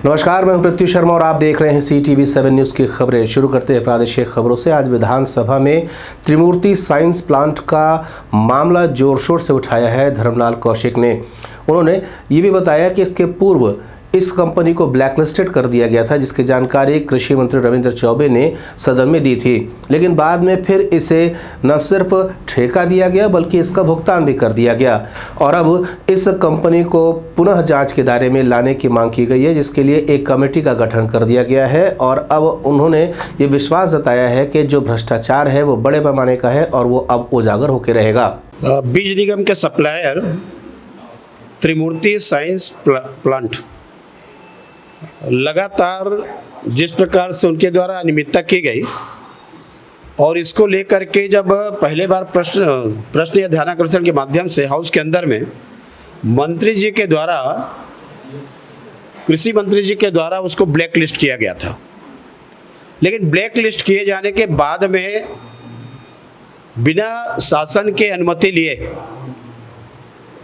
नमस्कार, मैं हूं पृथ्वी शर्मा और आप देख रहे हैं CTV7 न्यूज़ की खबरें। शुरू करते हैं प्रादेशिक खबरों से। आज विधानसभा में त्रिमूर्ति साइंस प्लांट का मामला जोर शोर से उठाया है धर्मलाल कौशिक ने। उन्होंने ये भी बताया कि इसके पूर्व इस कंपनी को ब्लैकलिस्टेड कर दिया गया था, जिसकी जानकारी कृषि मंत्री रविंद्र चौबे ने सदन में दी थी, लेकिन बाद में फिर इसे न सिर्फ ठेका दिया गया बल्कि इसका भुगतान भी कर दिया गया और अब इस कंपनी को पुनः जांच के दायरे में लाने की मांग की गई है, जिसके लिए एक कमेटी का गठन कर दिया गया है। और अब उन्होंने ये विश्वास जताया है कि जो भ्रष्टाचार है वो बड़े पैमाने का है और वो अब उजागर होकर रहेगा। बीज निगम के सप्लायर त्रिमूर्ति साइंस प्लांट लगातार जिस प्रकार से उनके द्वारा अनियमितता की गई और इसको लेकर के जब पहले बार प्रश्न या ध्यानाकर्षण के माध्यम से हाउस के अंदर में मंत्री जी के द्वारा, कृषि मंत्री जी के द्वारा उसको ब्लैक लिस्ट किया गया था, लेकिन ब्लैक लिस्ट किए जाने के बाद में बिना शासन के अनुमति लिए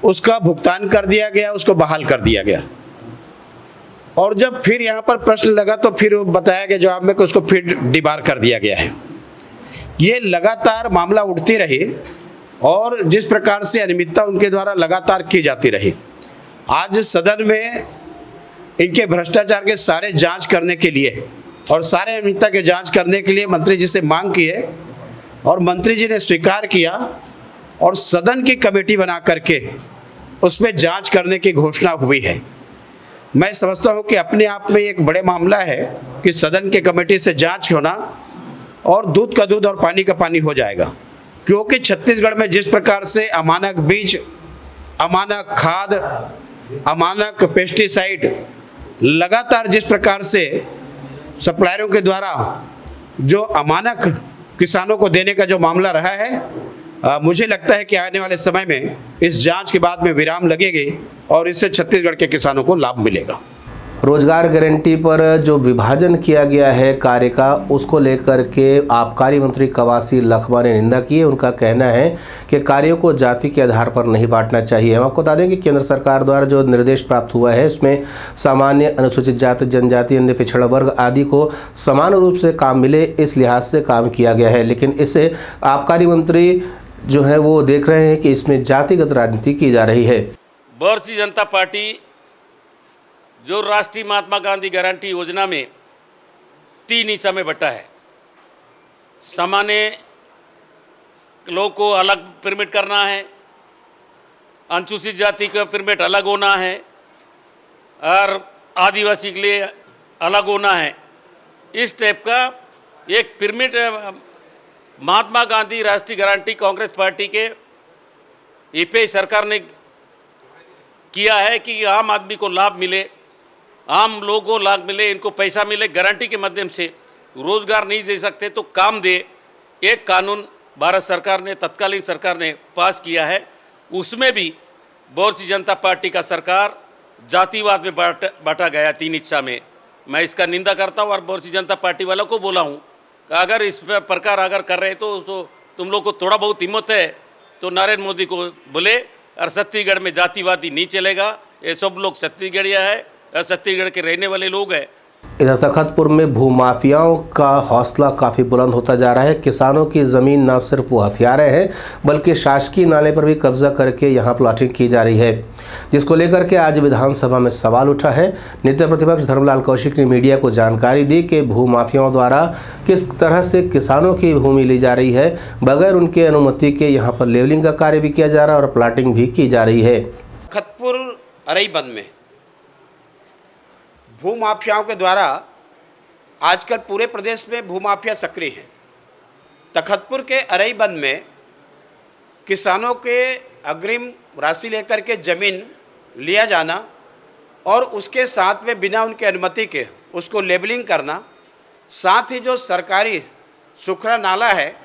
उसका भुगतान कर दिया गया, उसको बहाल कर दिया गया। और जब फिर यहाँ पर प्रश्न लगा तो फिर बताया गया जवाब में कि उसको फिर डिबार कर दिया गया है। ये लगातार मामला उठती रही और जिस प्रकार से अनियमितता उनके द्वारा लगातार की जाती रही, आज सदन में इनके भ्रष्टाचार के सारे जांच करने के लिए और सारे अनियमितता के जांच करने के लिए मंत्री जी से मांग की है और मंत्री जी ने स्वीकार किया और सदन की कमेटी बना करके उसमें जांच करने की घोषणा हुई है। मैं समझता हूं कि अपने आप में एक बड़े मामला है कि सदन के कमेटी से जांच होना और दूध का दूध और पानी का पानी हो जाएगा, क्योंकि छत्तीसगढ़ में जिस प्रकार से अमानक बीज, अमानक खाद, अमानक पेस्टिसाइड लगातार जिस प्रकार से सप्लायरों के द्वारा जो अमानक किसानों को देने का जो मामला रहा है, मुझे लगता है कि आने वाले समय में इस जांच के बाद में विराम लगेगी और इससे छत्तीसगढ़ के किसानों को लाभ मिलेगा। रोजगार गारंटी पर जो विभाजन किया गया है कार्य का, उसको लेकर के आबकारी मंत्री कवासी लखमा ने निंदा की है। उनका कहना है कि कार्यों को जाति के आधार पर नहीं बांटना चाहिए। हम आपको बता दें कि केंद्र सरकार द्वारा जो निर्देश प्राप्त हुआ है उसमें सामान्य, अनुसूचित जाति, जनजाति, अन्य पिछड़ा वर्ग आदि को समान रूप से काम मिले, इस लिहाज से काम किया गया है। लेकिन इससे आबकारी मंत्री जो है वो देख रहे हैं कि इसमें जातिगत राजनीति की जा रही है। भारतीय जनता पार्टी जो राष्ट्रीय महात्मा गांधी गारंटी योजना में 3 हिस्सा में बटा है। सामान्य लोगों को अलग परमिट करना है, अनुसूचित जाति का परमिट अलग होना है और आदिवासी के लिए अलग होना है। इस टाइप का एक परमिट महात्मा गांधी राष्ट्रीय गारंटी कांग्रेस पार्टी के ईपीआई सरकार ने किया है कि आम आदमी को लाभ मिले, आम लोगों को लाभ मिले, इनको पैसा मिले, गारंटी के माध्यम से रोजगार नहीं दे सकते तो काम दे। एक कानून भारत सरकार ने, तत्कालीन सरकार ने पास किया है। उसमें भी भारतीय जनता पार्टी का सरकार जातिवाद में बांटा गया 3 हिस्सा में। मैं इसका निंदा करता हूँ और भारतीय जनता पार्टी वालों को बोला हूँ कि अगर इस प्रकार अगर कर रहे तो तुम लोग को थोड़ा बहुत हिम्मत है तो नरेंद्र मोदी को बोले। और छत्तीसगढ़ में जातिवादी नहीं चलेगा, ये सब लोग छत्तीसगढ़िया है और छत्तीसगढ़ के रहने वाले लोग हैं। इधर तखतपुर में भूमाफियाओं का हौसला काफ़ी बुलंद होता जा रहा है। किसानों की ज़मीन न सिर्फ वो हथिया रहे हैं बल्कि शासकीय नाले पर भी कब्जा करके यहाँ प्लॉटिंग की जा रही है, जिसको लेकर के आज विधानसभा में सवाल उठा है। नेता प्रतिपक्ष धर्मलाल कौशिक ने मीडिया को जानकारी दी कि भूमाफियाओं द्वारा किस तरह से किसानों की भूमि ली जा रही है, बगैर उनके अनुमति के यहाँ पर लेवलिंग का कार्य भी किया जा रहा है और प्लॉटिंग भी की जा रही है। तखतपुर अरईबंद में भूमाफियाओं के द्वारा आजकल पूरे प्रदेश में भूमाफिया सक्रिय हैं। तखतपुर के अरईबंद में किसानों के अग्रिम राशि लेकर के ज़मीन लिया जाना और उसके साथ में बिना उनके अनुमति के उसको लेबलिंग करना, साथ ही जो सरकारी सुखरा नाला है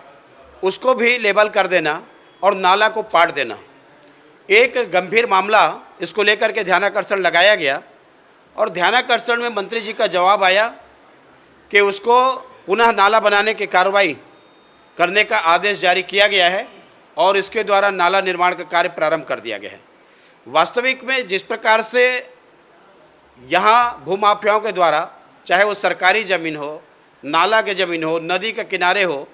उसको भी लेबल कर देना और नाला को पाट देना, एक गंभीर मामला। इसको लेकर के ध्यानाकर्षण लगाया गया और ध्यानाकर्षण में मंत्री जी का जवाब आया कि उसको पुनः नाला बनाने की कार्रवाई करने का आदेश जारी किया गया है और इसके द्वारा नाला निर्माण का कार्य प्रारंभ कर दिया गया है। वास्तविक में जिस प्रकार से यहाँ भूमाफियाओं के द्वारा, चाहे वो सरकारी ज़मीन हो, नाला के ज़मीन हो, नदी के किनारे हो,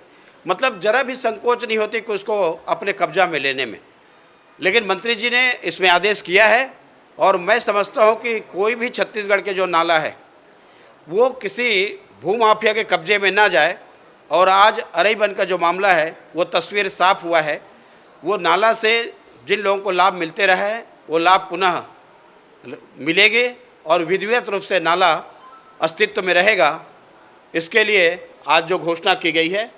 मतलब ज़रा भी संकोच नहीं होती कि उसको अपने कब्जा में लेने में। लेकिन मंत्री जी ने इसमें आदेश किया है और मैं समझता हूँ कि कोई भी छत्तीसगढ़ के जो नाला है वो किसी भूमाफिया के कब्जे में ना जाए। और आज अरईबन का जो मामला है वो तस्वीर साफ हुआ है। वो नाला से जिन लोगों को लाभ मिलते रहा है वो लाभ पुनः मिलेंगे और विधिवत रूप से नाला अस्तित्व में रहेगा। इसके लिए आज जो घोषणा की गई है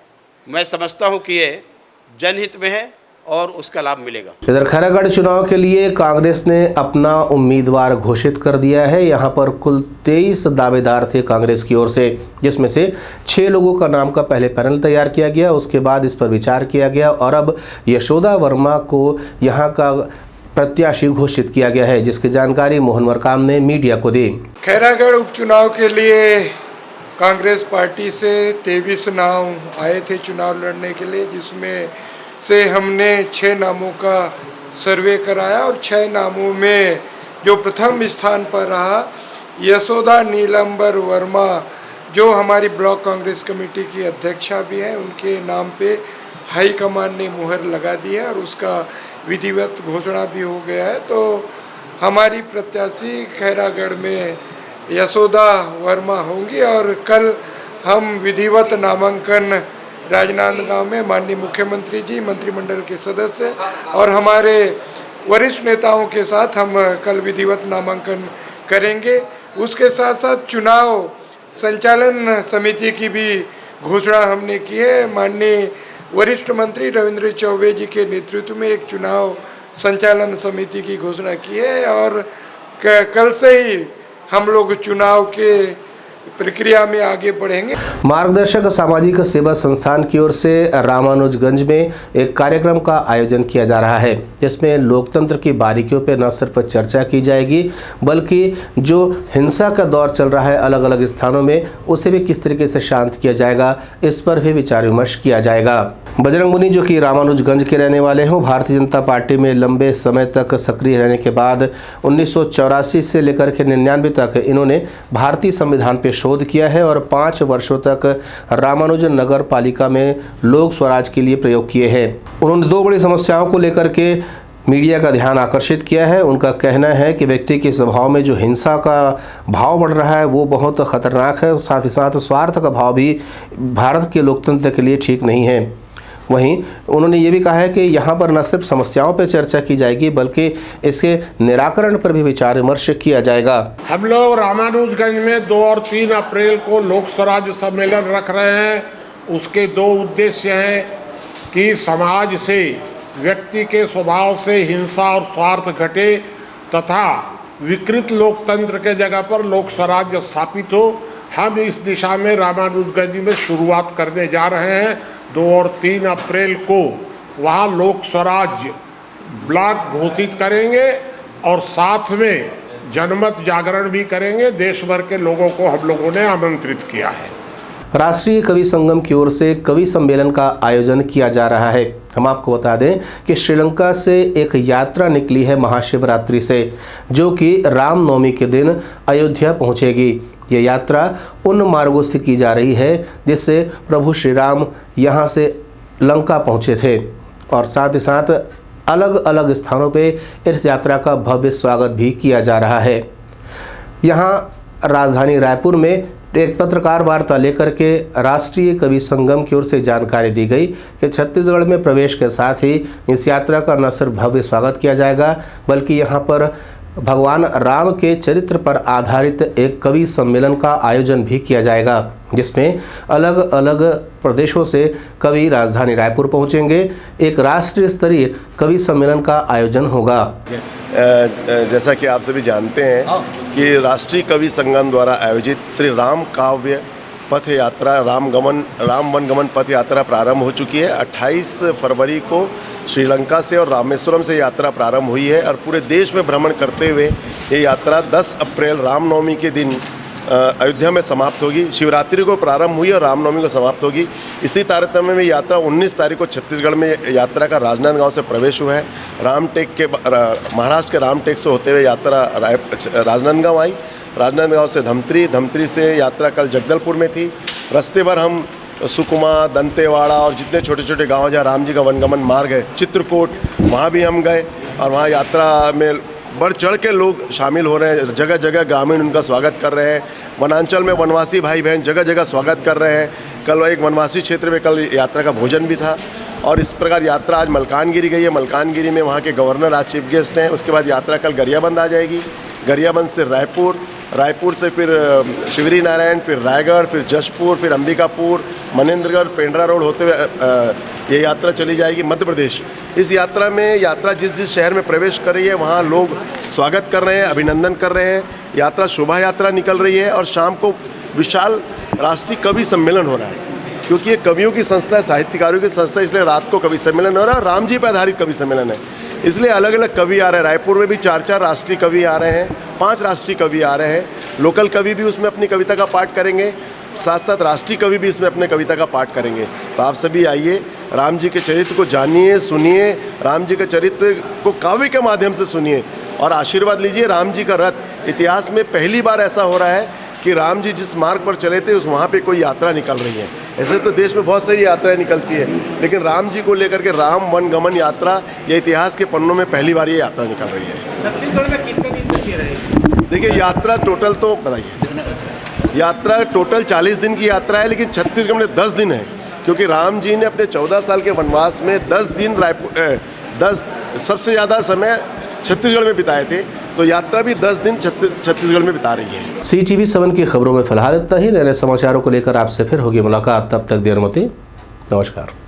मैं समझता हूं कि ये जनहित में है और उसका लाभ मिलेगा। इधर खैरागढ़ चुनाव के लिए कांग्रेस ने अपना उम्मीदवार घोषित कर दिया है। यहां पर कुल 23 दावेदार थे कांग्रेस की ओर से, जिसमें से 6 लोगों का नाम का पहले पैनल तैयार किया गया, उसके बाद इस पर विचार किया गया और अब यशोदा वर्मा को यहां का प्रत्याशी घोषित किया गया है, जिसकी जानकारी मोहन मरकाम ने मीडिया को दी। खैरागढ़ उपचुनाव के लिए कांग्रेस पार्टी से 23 नाम आए थे चुनाव लड़ने के लिए, जिसमें से हमने 6 नामों का सर्वे कराया और 6 नामों में जो प्रथम स्थान पर रहा यशोदा नीलंबर वर्मा, जो हमारी ब्लॉक कांग्रेस कमेटी की अध्यक्षा भी हैं, उनके नाम पे हाईकमान ने मुहर लगा दी है और उसका विधिवत घोषणा भी हो गया है। तो हमारी प्रत्याशी खैरागढ़ में यशोदा वर्मा होंगी और कल हम विधिवत नामांकन राजनांदगांव में माननीय मुख्यमंत्री जी, मंत्रिमंडल के सदस्य और हमारे वरिष्ठ नेताओं के साथ हम कल विधिवत नामांकन करेंगे। उसके साथ साथ चुनाव संचालन समिति की भी घोषणा हमने की है। माननीय वरिष्ठ मंत्री रविंद्र चौबे जी के नेतृत्व में एक चुनाव संचालन समिति की घोषणा की है और कल से ही हम लोग चुनाव के प्रक्रिया में आगे बढ़ेंगे। मार्गदर्शक सामाजिक सेवा संस्थान की ओर से रामानुजगंज में एक कार्यक्रम का आयोजन किया जा रहा है, जिसमें लोकतंत्र की बारीकियों पर न सिर्फ चर्चा की जाएगी बल्कि जो हिंसा का दौर चल रहा है अलग अलग स्थानों में, उसे भी किस तरीके से शांत किया जाएगा, इस पर भी विचार विमर्श किया जाएगा। बजरंग मुनि, जो कि रामानुजगंज के रहने वाले हैं, भारतीय जनता पार्टी में लंबे समय तक सक्रिय रहने के बाद 1984 से लेकर के 99 तक इन्होंने भारतीय संविधान पर शोध किया है और 5 वर्षों तक रामानुजन नगर पालिका में लोक स्वराज के लिए प्रयोग किए हैं। उन्होंने 2 बड़ी समस्याओं को लेकर के मीडिया का ध्यान आकर्षित किया है। उनका कहना है कि व्यक्ति के स्वभाव में जो हिंसा का भाव बढ़ रहा है वो बहुत खतरनाक है, साथ ही साथ स्वार्थ का भाव भी भारत के लोकतंत्र के लिए ठीक नहीं है। वहीं उन्होंने ये भी कहा है कि यहाँ पर न सिर्फ समस्याओं पर चर्चा की जाएगी बल्कि इसके निराकरण पर भी विचार विमर्श किया जाएगा। हम लोग रामानुजगंज में 2 और 3 अप्रैल को लोक स्वराज सम्मेलन रख रहे हैं। उसके 2 उद्देश्य हैं कि समाज से, व्यक्ति के स्वभाव से हिंसा और स्वार्थ घटे तथा विकृत लोकतंत्र के जगह पर लोक स्वराज स्थापित हो। हम इस दिशा में रामानुजगंज में शुरुआत करने जा रहे हैं। 2 और 3 अप्रैल को वहाँ लोक स्वराज ब्लॉक घोषित करेंगे और साथ में जनमत जागरण भी करेंगे। देश भर के लोगों को हम लोगों ने आमंत्रित किया है। राष्ट्रीय कवि संगम की ओर से कवि सम्मेलन का आयोजन किया जा रहा है। हम आपको बता दें कि श्रीलंका से एक यात्रा निकली है महाशिवरात्रि से, जो कि रामनवमी के दिन अयोध्या पहुंचेगी। ये यात्रा उन मार्गों से की जा रही है जिससे प्रभु श्री राम यहाँ से लंका पहुँचे थे और साथ ही साथ अलग अलग स्थानों पे इस यात्रा का भव्य स्वागत भी किया जा रहा है। यहाँ राजधानी रायपुर में एक पत्रकार वार्ता लेकर के राष्ट्रीय कवि संगम की ओर से जानकारी दी गई कि छत्तीसगढ़ में प्रवेश के साथ ही इस यात्रा का न सिर्फ भव्य स्वागत किया जाएगा बल्कि यहाँ पर भगवान राम के चरित्र पर आधारित एक कवि सम्मेलन का आयोजन भी किया जाएगा, जिसमें अलग अलग प्रदेशों से कवि राजधानी रायपुर पहुंचेंगे। एक राष्ट्रीय स्तरीय कवि सम्मेलन का आयोजन होगा। जैसा कि आप सभी जानते हैं कि राष्ट्रीय कवि संगम द्वारा आयोजित श्री राम काव्य पथ यात्रा राम वन गमन पथ यात्रा प्रारंभ हो चुकी है। 28 फरवरी को श्रीलंका से और रामेश्वरम से यात्रा प्रारंभ हुई है और पूरे देश में भ्रमण करते हुए ये यात्रा 10 अप्रैल रामनवमी के दिन अयोध्या में समाप्त होगी। शिवरात्रि को प्रारंभ हुई और रामनवमी को समाप्त होगी। इसी तारतम्य में यात्रा 19 तारीख को छत्तीसगढ़ में यात्रा का राजनांदगांव से प्रवेश हुआ है। रामटेक के महाराष्ट्र के रामटेक से होते हुए यात्रा राजनांदगांव आई। राजनांदगांव से धमतरी, धमतरी से यात्रा कल जगदलपुर में थी। रास्ते भर हम सुकमा, दंतेवाड़ा और जितने छोटे छोटे गांव जहाँ राम जी का वनगमन मार्ग है, चित्रकूट, वहाँ भी हम गए और वहाँ यात्रा में बढ़ चढ़ के लोग शामिल हो रहे हैं। जगह जगह ग्रामीण उनका स्वागत कर रहे हैं। वनांचल में वनवासी भाई बहन जगह जगह स्वागत कर रहे हैं। कल एक वनवासी क्षेत्र में कल यात्रा का भोजन भी था और इस प्रकार यात्रा आज मलकानगिरी गई है। मलकानगिरी में वहाँ के गवर्नर आज चीफ गेस्ट हैं। उसके बाद यात्रा कल गरियाबंद आ जाएगी। गरियाबंद से रायपुर, रायपुर से फिर शिवरी नारायण, फिर रायगढ़, फिर जशपुर, फिर अंबिकापुर, मनेंद्रगढ़, पेंड्रा रोड होते हुए ये यात्रा चली जाएगी मध्य प्रदेश। इस यात्रा में यात्रा जिस जिस शहर में प्रवेश कर रही है वहाँ लोग स्वागत कर रहे हैं, अभिनंदन कर रहे हैं। यात्रा शोभा यात्रा निकल रही है और शाम को विशाल राष्ट्रीय कवि सम्मेलन हो रहा है, क्योंकि ये कवियों की संस्था है, साहित्यकारों की संस्था, इसलिए रात को कवि सम्मेलन हो रहा है। राम जी पर आधारित कवि सम्मेलन है, इसलिए अलग अलग कवि आ रहे हैं। रायपुर में भी 4 राष्ट्रीय कवि आ रहे हैं, 5 राष्ट्रीय कवि आ रहे हैं। लोकल कवि भी उसमें अपनी कविता का पाठ करेंगे, साथ साथ राष्ट्रीय कवि भी इसमें अपने कविता का पाठ करेंगे। तो आप सभी आइए, राम जी के चरित्र को जानिए, सुनिए, राम जी के चरित्र को काव्य के माध्यम से सुनिए और आशीर्वाद लीजिए। राम जी का रथ, इतिहास में पहली बार ऐसा हो रहा है कि राम जी जिस मार्ग पर चले थे उस वहाँ पे कोई यात्रा निकल रही है। ऐसे तो देश में बहुत सारी यात्राएं निकलती है, लेकिन राम जी को लेकर के राम वन गमन यात्रा ये इतिहास के पन्नों में पहली बार ये यात्रा निकल रही है। छत्तीसगढ़ में कितने दिन तक ये रहेगी? देखिए यात्रा टोटल तो बताइए, यात्रा टोटल 40 दिन की यात्रा है, लेकिन छत्तीसगढ़ में 10 दिन है, क्योंकि राम जी ने अपने 14 साल के वनवास में 10 दिन सबसे ज़्यादा समय छत्तीसगढ़ में बिताए थे। तो यात्रा भी 10 दिन छत्तीसगढ़ में बिता रही है। CTV7 की खबरों में फिलहाल इतना ही। नए समाचारों को लेकर आपसे फिर होगी मुलाकात। तब तक देर मती, नमस्कार।